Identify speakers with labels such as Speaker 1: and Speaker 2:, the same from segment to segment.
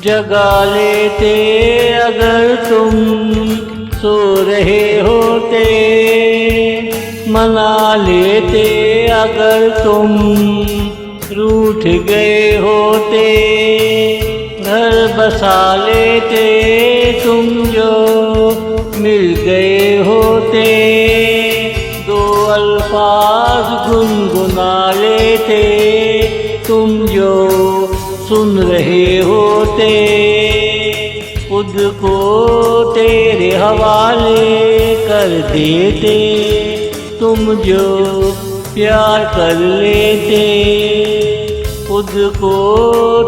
Speaker 1: जगा लेते अगर तुम सो रहे होते, मना लेते अगर तुम रूठ गए होते, घर बसा लेते तुम जो मिल गए होते, दो अल्फाज गुनगुना लेते तुम जो सुन रहे होते, खुद को तेरे हवाले कर देते तुम जो प्यार कर लेते, खुद को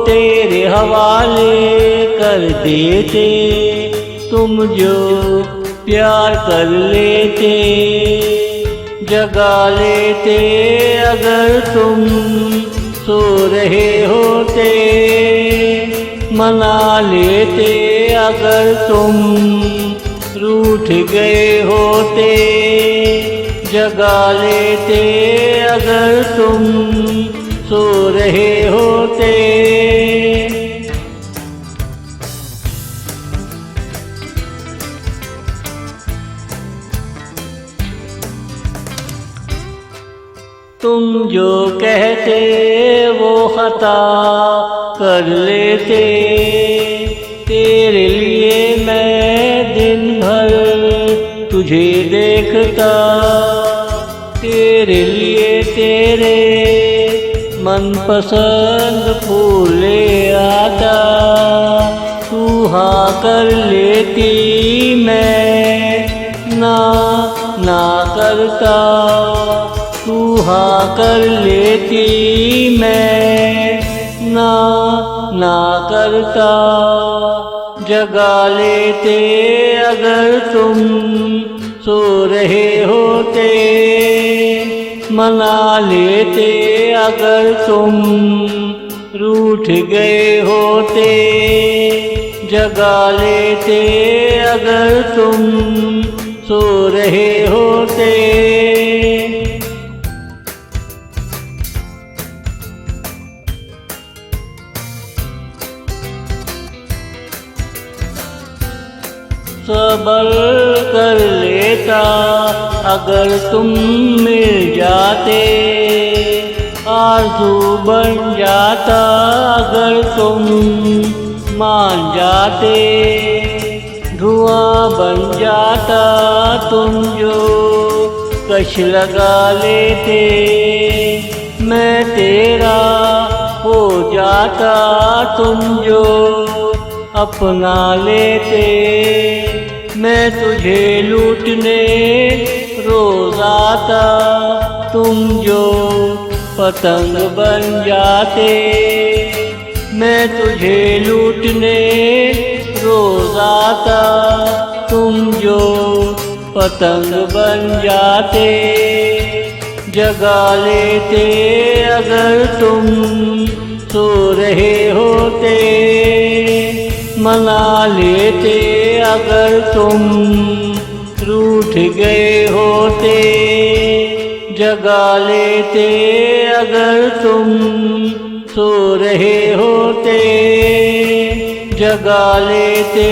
Speaker 1: तेरे हवाले कर देते तुम जो प्यार कर लेते, जगा लेते अगर तुम सो रहे होते, मना लेते अगर तुम रूठ गए होते, जगा लेते अगर तुम सो रहे होते। तुम जो कहते वो खता कर लेते, तेरे लिए मैं दिन भर तुझे देखता, तेरे लिए तेरे मनपसंद फूल ले आता, तू हाँ कर लेती मैं ना करता, तू हाँ कर लेती मैं ना करता, जगा लेते अगर तुम सो रहे होते, मना लेते अगर तुम रूठ गए होते, जगा लेते अगर तुम सो रहे होते। सबर कर लेता अगर तुम मिल जाते, आरज़ू बन जाता अगर तुम मान जाते, धुआं बन जाता तुम जो कश लगा लेते, मैं तेरा हो जाता तुम जो अपना लेते, मैं तुझे लूटने रोज आता तुम जो पतंग बन जाते, मैं तुझे लूटने रोज आता तुम जो पतंग बन जाते, जगा लेते अगर तुम सो रहे होते, मना लेते अगर तुम रूठ गए होते, जगा लेते अगर तुम सो रहे होते, जगा लेते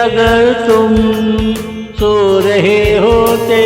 Speaker 1: अगर तुम सो रहे होते।